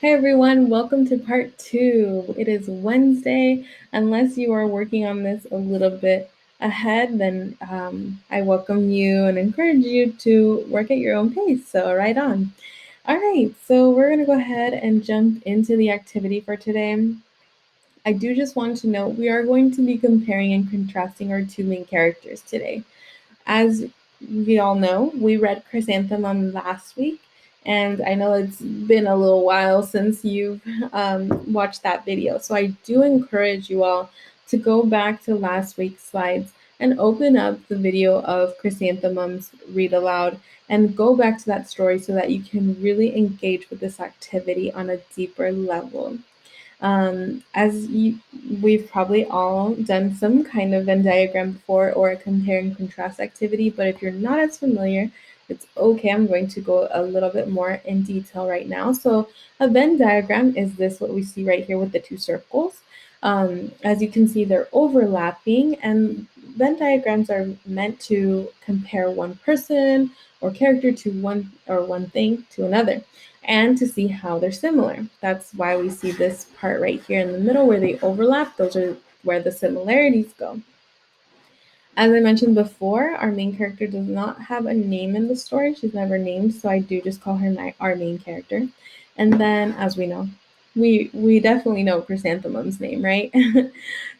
Hey everyone, welcome to part 2. It is Wednesday. Unless you are working on this a little bit ahead, then I welcome you and encourage you to work at your own pace. So, right on. All right, so we're going to go ahead and jump into the activity for today. I do just want to note we are going to be comparing and contrasting our two main characters today. As we all know, we read Chrysanthemum last week, and I know it's been a little while since you've watched that video. So I do encourage you all to go back to last week's slides and open up the video of Chrysanthemum's read aloud and go back to that story so that you can really engage with this activity on a deeper level. We've probably all done some kind of Venn diagram before or a compare and contrast activity, but if you're not as familiar, it's okay. I'm going to go a little bit more in detail right now. So a Venn diagram is this, what we see right here with the two circles. As you can see, they're overlapping, and Venn diagrams are meant to compare one person or character to one thing to another and to see how they're similar. That's why we see this part right here in the middle where they overlap. Those are where the similarities go. As I mentioned before, our main character does not have a name in the story. She's never named, so I do just call her our main character. And then, as we know, we definitely know Chrysanthemum's name, right?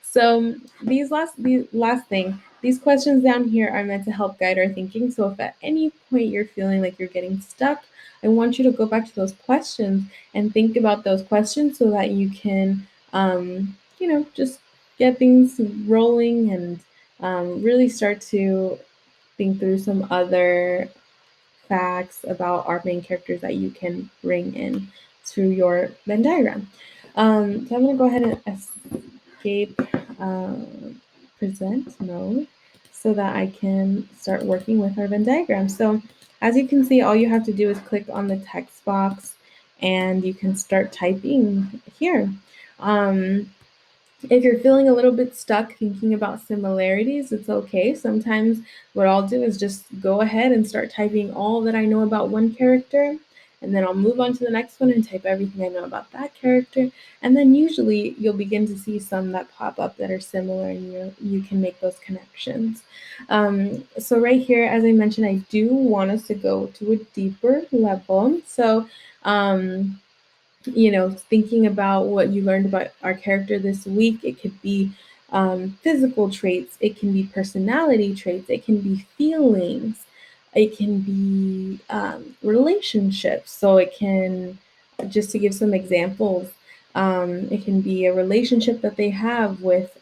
So these last thing, these questions down here are meant to help guide our thinking. So if at any point you're feeling like you're getting stuck, I want you to go back to those questions and think about those questions so that you can, just get things rolling and really start to think through some other facts about our main characters that you can bring in to your Venn diagram. So I'm going to go ahead and escape present mode so that I can start working with our Venn diagram. So as you can see, all you have to do is click on the text box and you can start typing here. If you're feeling a little bit stuck thinking about similarities, it's okay. Sometimes what I'll do is just go ahead and start typing all that I know about one character, and then I'll move on to the next one and type everything I know about that character. And then usually you'll begin to see some that pop up that are similar, and you can make those connections. So right here, as I mentioned, I do want us to go to a deeper level. So thinking about what you learned about our character this week, it could be physical traits, it can be personality traits, it can be feelings, it can be relationships. So it can, just to give some examples, it can be a relationship that they have with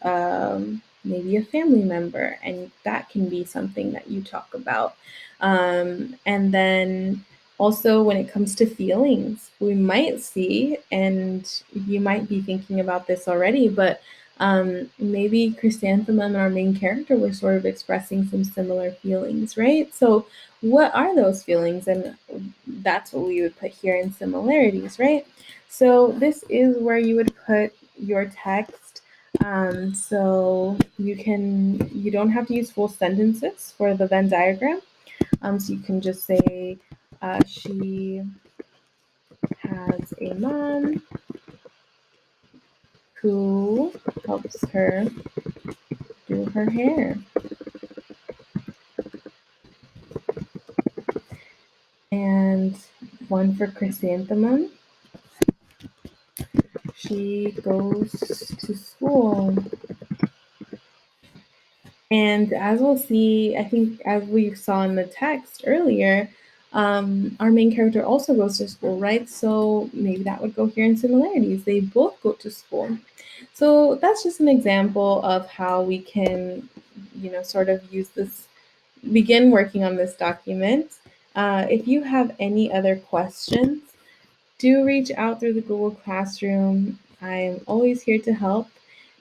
maybe a family member, and that can be something that you talk about. And then also, when it comes to feelings, we might see, and you might be thinking about this already, but maybe Chrysanthemum and our main character were sort of expressing some similar feelings, right? So, what are those feelings? And that's what we would put here in similarities, right? So, this is where you would put your text. So you don't have to use full sentences for the Venn diagram. So you can just say, she has a mom who helps her do her hair. And one for Chrysanthemum, she goes to school. And as we'll see, I think as we saw in the text earlier, our main character also goes to school, right? So maybe that would go here in similarities. They both go to school. So that's just an example of how we can, sort of use this, begin working on this document. If you have any other questions, do reach out through the Google Classroom. I'm always here to help,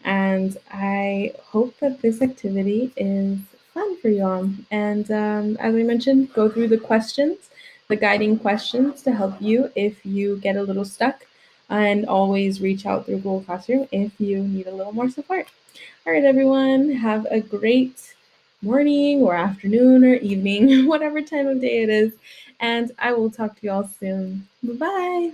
and I hope that this activity is fun for you all. And as I mentioned, go through the questions, the guiding questions to help you if you get a little stuck, and always reach out through Google Classroom if you need a little more support. All right, everyone, have a great morning or afternoon or evening, whatever time of day it is, and I will talk to you all soon. Bye-bye.